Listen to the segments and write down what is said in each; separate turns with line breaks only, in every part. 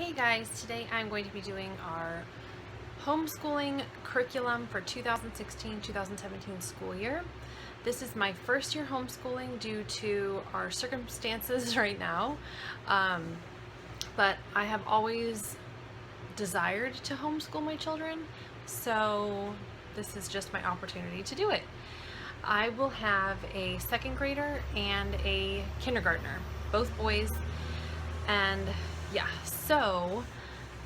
Hey guys, today I'm going to be doing our homeschooling curriculum for 2016-2017 school year. This is my first year homeschooling due to our circumstances right now, but I have always desired to homeschool my children, so this is just my opportunity to do it. I will have a second grader and a kindergartner, both boys, and yeah, so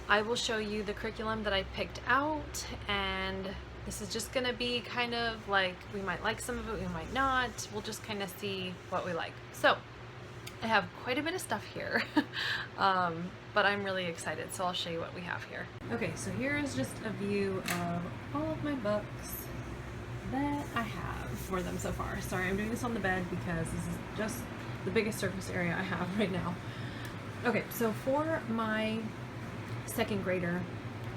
I will show you the curriculum that I picked out, and this is just gonna be kind of like, we might like some of it, we might not. We'll just kind of see what we like. So I have quite a bit of stuff here, but I'm really excited, so I'll show you what we have here. Okay, so here is just a view of all of my books that I have for them so far. Sorry, I'm doing this on the bed because this is just the biggest surface area I have right now. Okay, so for my second grader,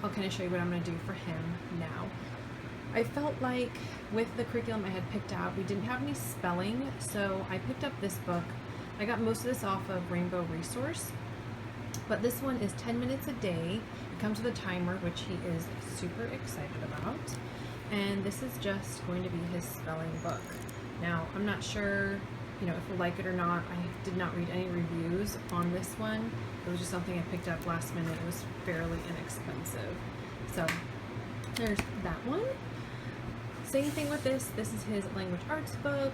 I'll kind of show you what I'm going to do for him now. I felt like with the curriculum I had picked out, we didn't have any spelling, so I picked up this book. I got most of this off of Rainbow Resource, but this one is 10 minutes a day. It comes with a timer, which he is super excited about, and this is just going to be his spelling book. Now, I'm not sure if we like it or not. I did not read any reviews on this one. It was just something I picked up last minute. It was fairly inexpensive. So there's that one. Same thing with this. This is his language arts book.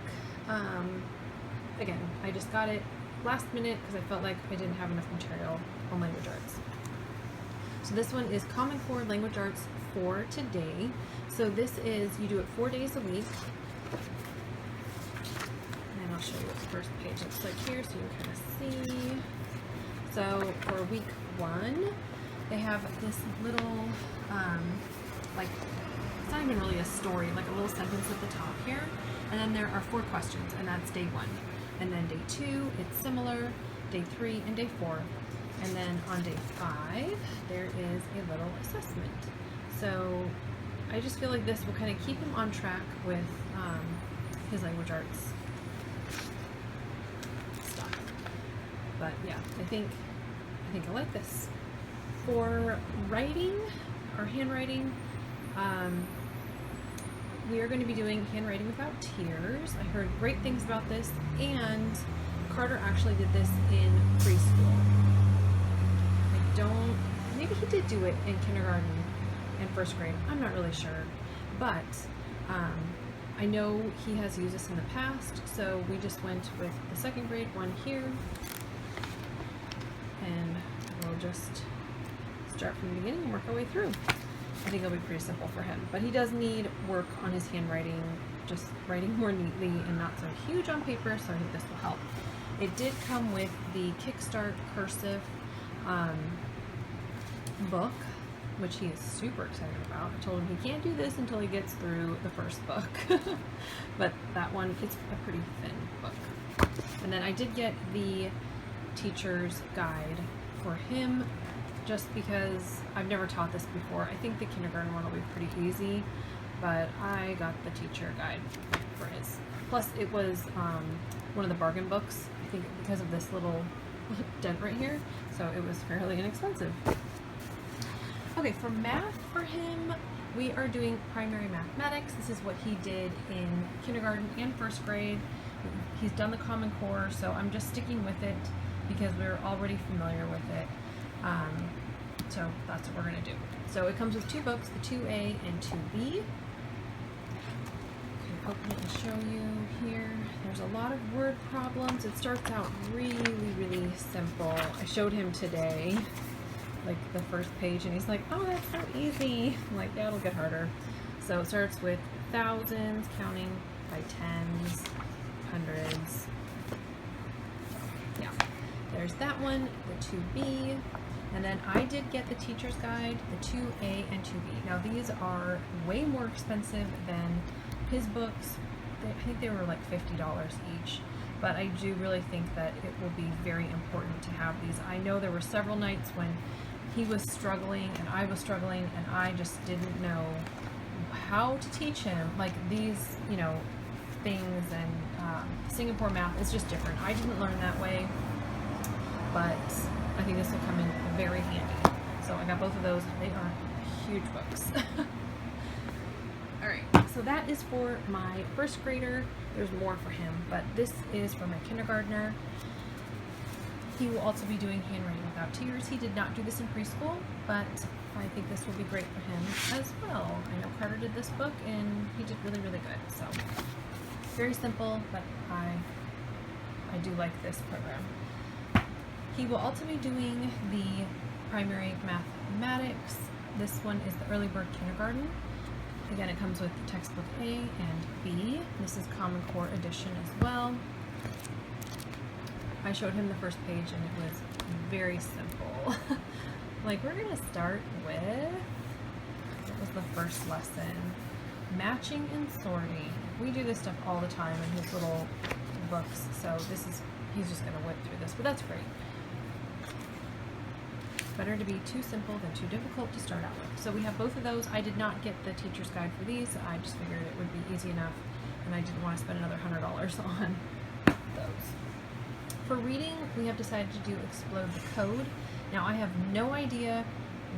Again, I just got it last minute because I felt like I didn't have enough material on language arts. So this one is Common Core Language Arts for Today. So this is, you do it 4 days a week. I'll show you what the first page looks like here so you can kind of see. So for week 1, they have this little, like, it's not even really a story, like a little sentence at the top here. And then there are 4 questions, and that's day 1. And then day 2, it's similar, day 3, and day 4. And then on day 5, there is a little assessment. So I just feel like this will kind of keep him on track with his language arts. But yeah, I think I like this. For writing or handwriting, we are going to be doing Handwriting Without Tears. I heard great things about this, and Carter actually did this in preschool. Maybe he did do it in kindergarten and first grade. I'm not really sure, but I know he has used this in the past, so we just went with the second grade one here. And we'll just start from the beginning and work our way through. I think it'll be pretty simple for him, but he does need work on his handwriting, just writing more neatly and not so huge on paper, so I think this will help. It did come with the Kickstart Cursive book, which he is super excited about. I told him he can't do this until he gets through the first book, but that one, it's a pretty thin book. And then I did get the teacher's guide for him, just because I've never taught this before. I think the kindergarten one will be pretty easy, but I got the teacher guide for his. Plus it was one of the bargain books, I think, because of this little dent right here, so it was fairly inexpensive. Okay, for math for him, we are doing primary mathematics. This is what he did in kindergarten and first grade. He's done the Common Core, so I'm just sticking with it because we're already familiar with it. So that's what we're going to do. So it comes with 2 books, the 2A and 2B. Okay, open it and show you here. There's a lot of word problems. It starts out really simple. I showed him today, like the first page, and he's like, oh, that's so easy. I'm like, yeah, it'll get harder. So it starts with thousands, counting by tens, hundreds. Yeah. There's that one, the 2B, and then I did get the teacher's guide, the 2A and 2B. Now these are way more expensive than his books. I think they were like $50 each, but I do really think that it will be very important to have these. I know there were several nights when he was struggling and I was struggling and I just didn't know how to teach him. Like these, things, and Singapore math is just different. I didn't learn that way, but I think this will come in very handy. So I got both of those. They are huge books. Alright, so that is for my first grader. There's more for him, but this is for my kindergartner. He will also be doing Handwriting Without Tears. He did not do this in preschool, but I think this will be great for him as well. I know Carter did this book and he did really, really good. So very simple, but I do like this program. He will also be doing the primary mathematics. This one is the Early Bird Kindergarten. Again, it comes with textbook A and B. This is Common Core edition as well. I showed him the first page and it was very simple. Like, we're gonna start with, what was the first lesson? Matching and sorting. We do this stuff all the time in his little books, so he's just gonna whip through this, but that's great. Better to be too simple than too difficult to start out with. So we have both of those. I did not get the teacher's guide for these. I just figured it would be easy enough and I didn't want to spend another $100 on those. For reading, we have decided to do Explode the Code. Now I have no idea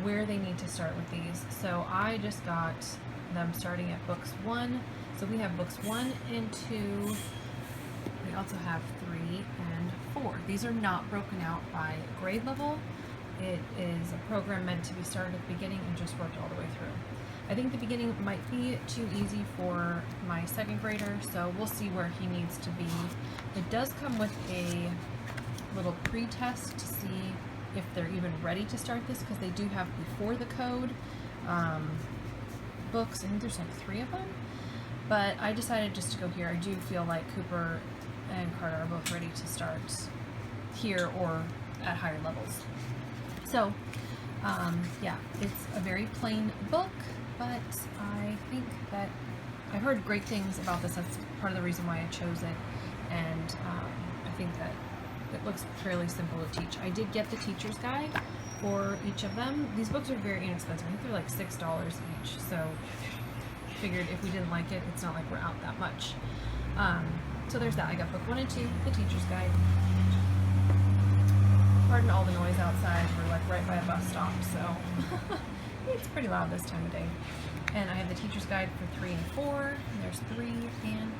where they need to start with these, so I just got them starting at books 1. So we have books 1 and 2. We also have 3 and 4. These are not broken out by grade level. It is a program meant to be started at the beginning and just worked all the way through. I think the beginning might be too easy for my second grader, so we'll see where he needs to be. It does come with a little pre-test to see if they're even ready to start this, because they do have Before the Code books. I think there's like 3 of them, but I decided just to go here. I do feel like Cooper and Carter are both ready to start here or at higher levels. So, yeah, it's a very plain book, but I think that I've heard great things about this. That's part of the reason why I chose it, and I think that it looks fairly simple to teach. I did get the teacher's guide for each of them. These books are very inexpensive. I think they're like $6 each, so figured if we didn't like it, it's not like we're out that much. So there's that. I got book 1 and 2, the teacher's guide. Pardon all the noise outside. We're like right by a bus stop, so it's pretty loud this time of day. And I have the teacher's guide for 3 and 4. And there's 3 and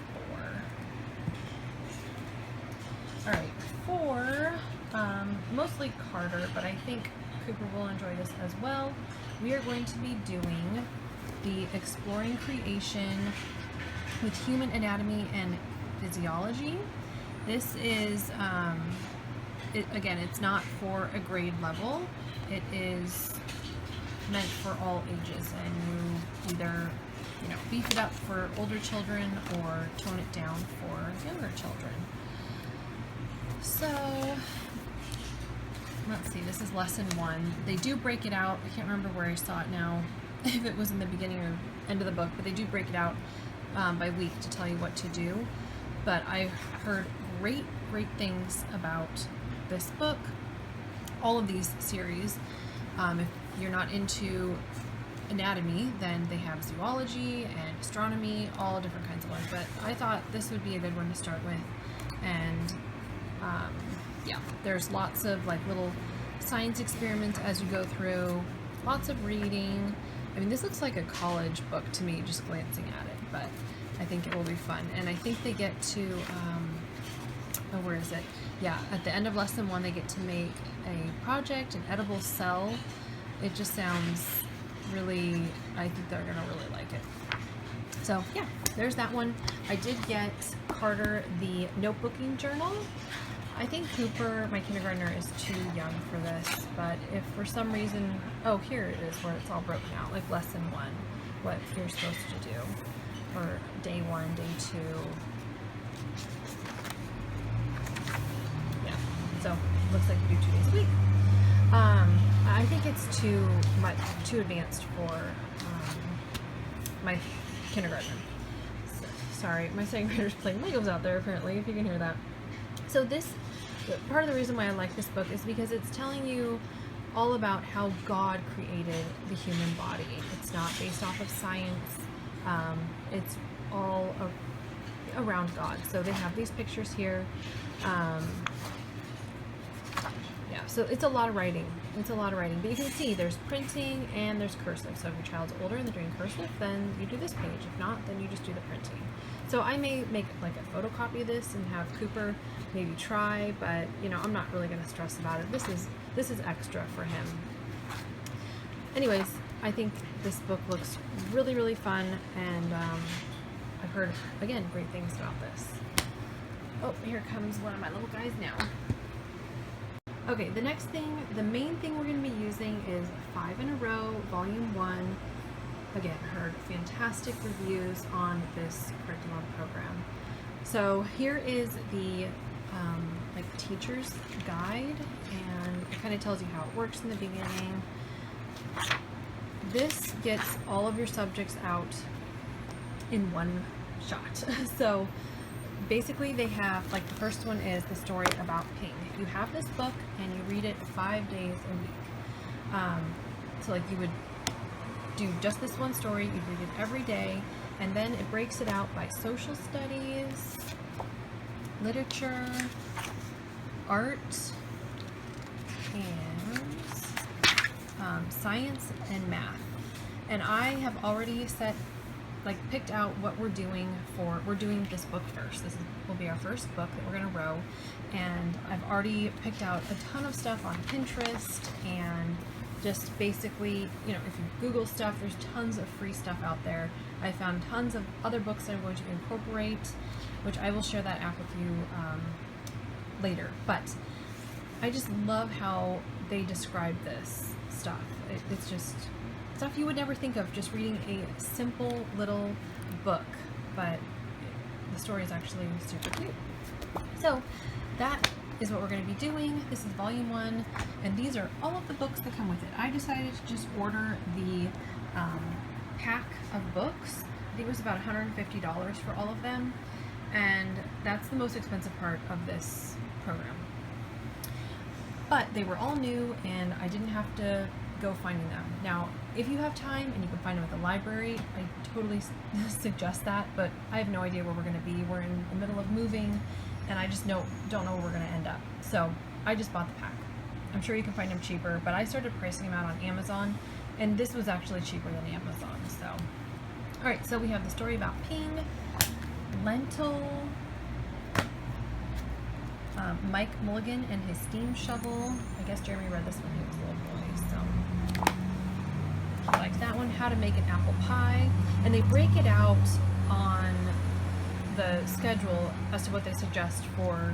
4. Alright, 4, mostly Carter, but I think Cooper will enjoy this as well. We are going to be doing the Exploring Creation with Human Anatomy and Physiology. This is, again, it's not for a grade level. It is meant for all ages, and you either, beef it up for older children or tone it down for younger children. So, let's see, this is lesson 1. They do break it out. I can't remember where I saw it now, if it was in the beginning or end of the book, but they do break it out by week to tell you what to do. But I heard great things about this book, all of these series. If you're not into anatomy, then they have zoology and astronomy, all different kinds of ones, but I thought this would be a good one to start with. And yeah, there's lots of like little science experiments as you go through, lots of reading. I mean, this looks like a college book to me just glancing at it, but I think it will be fun. And I think they get to oh, where is it? Yeah, at the end of lesson 1, they get to make a project, an edible cell. It just sounds really, I think they're gonna really like it. So yeah, there's that one. I did get Carter the notebooking journal. I think Cooper, my kindergartner, is too young for this, but if for some reason, oh, here it is where it's all broken out, like lesson 1, what you're supposed to do, or day 1, day 2. So looks like you do 2 days a week. I think it's too advanced for my kindergartner. So, sorry, my second grader's playing Legos out there apparently, if you can hear that. So this, part of the reason why I like this book is because it's telling you all about how God created the human body. It's not based off of science. It's all around God. So they have these pictures here. Yeah, so it's a lot of writing. It's a lot of writing, but you can see there's printing and there's cursive. So if your child's older and they're doing cursive, then you do this page. If not, then you just do the printing. So I may make like a photocopy of this and have Cooper maybe try, but you know, I'm not really going to stress about it. This is extra for him. Anyways, I think this book looks really, really fun, and I've heard, again, great things about this. Oh, here comes one of my little guys now. Okay, the next thing, the main thing we're going to be using is 5 in a Row, Volume 1. Again, heard fantastic reviews on this curriculum program. So here is the like teacher's guide, and it kind of tells you how it works in the beginning. This gets all of your subjects out in one shot. So basically they have, like, the first one is the story about Ping. You have this book and you read it 5 days a week. So like you would do just this one story, you'd read it every day, and then it breaks it out by social studies, literature, art, and science and math. And I have already picked out what we're doing this book first. This will be our first book that we're going to row, and I've already picked out a ton of stuff on Pinterest, and just basically, you know, if you Google stuff, there's tons of free stuff out there. I found tons of other books that I'm going to incorporate, which I will share that app with you later. But I just love how they describe this stuff. It's just stuff you would never think of just reading a simple little book, but the story is actually super cute. So that is what we're going to be doing. This is Volume 1, and these are all of the books that come with it. I decided to just order the pack of books. I think it was about $150 for all of them, and that's the most expensive part of this program. But they were all new, and I didn't have to go finding them. Now, if you have time and you can find them at the library, I totally suggest that, but I have no idea where we're going to be. We're in the middle of moving, and I just don't know where we're going to end up. So I just bought the pack. I'm sure you can find them cheaper, but I started pricing them out on Amazon, and this was actually cheaper than Amazon. So, all right, so we have the story about Ping, Lentil, Mike Mulligan and his steam shovel. I guess Jeremy read this when he was a little boy, so he liked that one. How to make an apple pie, and they break it out on the schedule as to what they suggest for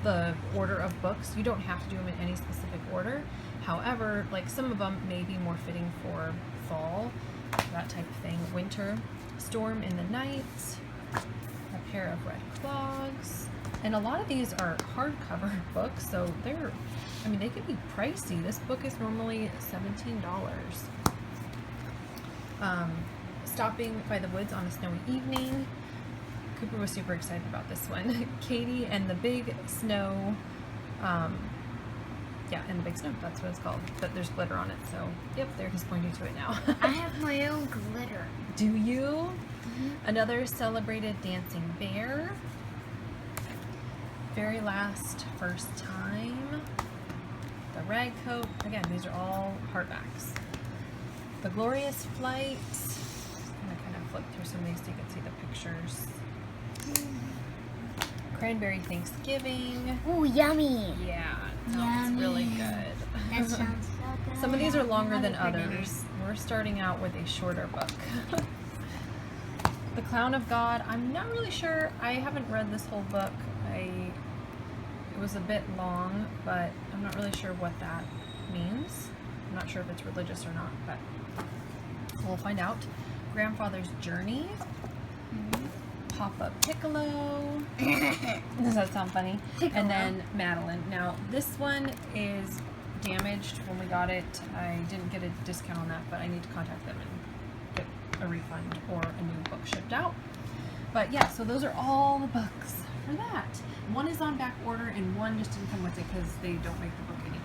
the order of books. You don't have to do them in any specific order. However, like some of them may be more fitting for fall, that type of thing. Winter, Storm in the Night, A Pair of Red Clogs. And a lot of these are hardcover books, so they're, I mean, they could be pricey. This book is normally $17. Stopping by the Woods on a Snowy Evening. Cooper was super excited about this one. Katie and the Big Snow. Yeah, and the Big Snow, that's what it's called. But there's glitter on it, so yep, they're just pointing to it now.
I have my own glitter.
Do you? Mm-hmm. Another Celebrated Dancing Bear. Very Last First Time. The Rag Coat. Again, these are all hardbacks. The Glorious Flight. I'm going to kind of flip through some of these so you can see the pictures. Cranberry Thanksgiving.
Ooh, yummy.
Yeah, it sounds really good.
That sounds so good.
Some of these are longer than others. We're starting out with a shorter book. The Clown of God. I'm not really sure. I haven't read this whole book. It was a bit long, but I'm not really sure what that means. I'm not sure if it's religious or not, but we'll find out. Grandfather's Journey. Papa Piccolo. Does that sound funny? Piccolo. And then Madeline. Now, this one is damaged when we got it. I didn't get a discount on that, but I need to contact them and get a refund or a new book shipped out. But yeah, so those are all the books for that. One is on back order and one just didn't come with it because they don't make the book anymore.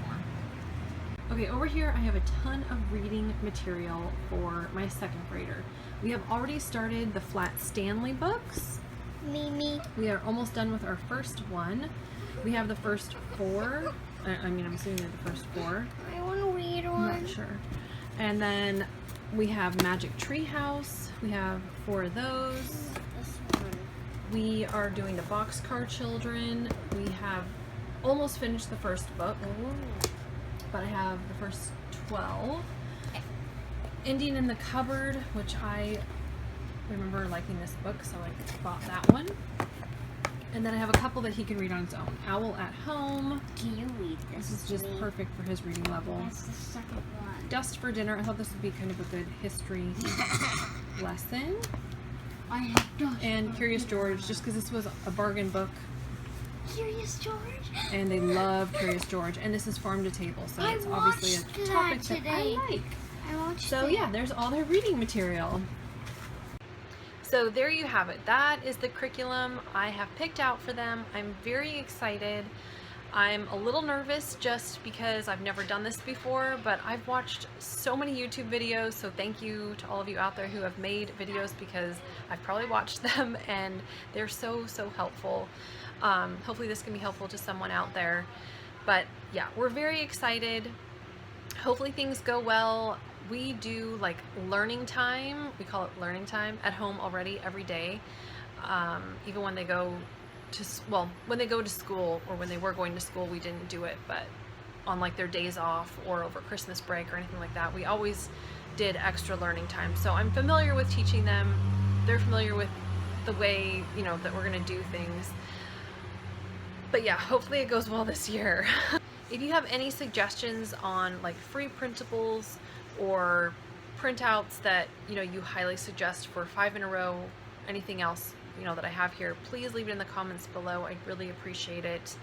Okay, over here I have a ton of reading material for my second grader. We have already started the Flat Stanley books.
Mimi.
We are almost done with our first one. We have the first four. I'm assuming they're the first four. sure. And then we have Magic Tree House. We have 4 of those.
This one.
We are doing the Boxcar Children. We have almost finished the first book, but I have the first 12. Indian in the Cupboard, which I remember liking this book, so I bought that one. And then I have a couple that he can read on his own. Owl at Home.
Do you read this?
This is just
to me?
perfect for his reading level.
That's the second one.
Dust for Dinner. I thought this would be kind of a good history lesson.
I have Dust
And
for
Curious
Dinner.
George, just because this was a bargain book,
Curious George.
and they love Curious George. And this is farm to table, so
I
it's obviously a
watched
topic
that
that I
today.
like.
I watched
So
it.
yeah, there's all their reading material. So there you have it. That is the curriculum I have picked out for them. I'm very excited. I'm a little nervous just because I've never done this before, but I've watched so many YouTube videos, so thank you to all of you out there who have made videos, because I've probably watched them and they're so helpful. Hopefully this can be helpful to someone out there. But yeah, we're very excited. Hopefully things go well. We do like learning time, we call it learning time, at home already every day. Even when they go to, when they go to school, or when they were going to school, we didn't do it, but on like their days off or over Christmas break or anything like that, we always did extra learning time. So I'm familiar with teaching them. They're familiar with the way, you know, that we're gonna do things. But yeah, hopefully it goes well this year. If you have any suggestions on like free printables or printouts that, you know, you highly suggest for 5 in a row, anything else, you know, that I have here, please leave it in the comments below. I'd really appreciate it.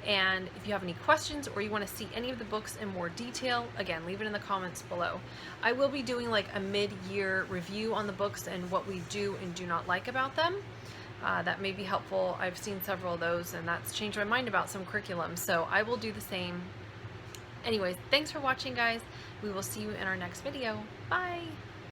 And if you have any questions or you want to see any of the books in more detail, again, leave it in the comments below. I will be doing like a mid-year review on the books and what we do and do not like about them. That may be helpful. I've seen several of those and that's changed my mind about some curriculum, so I will do the same. Anyways, thanks for watching, guys. We will see you in our next video. Bye!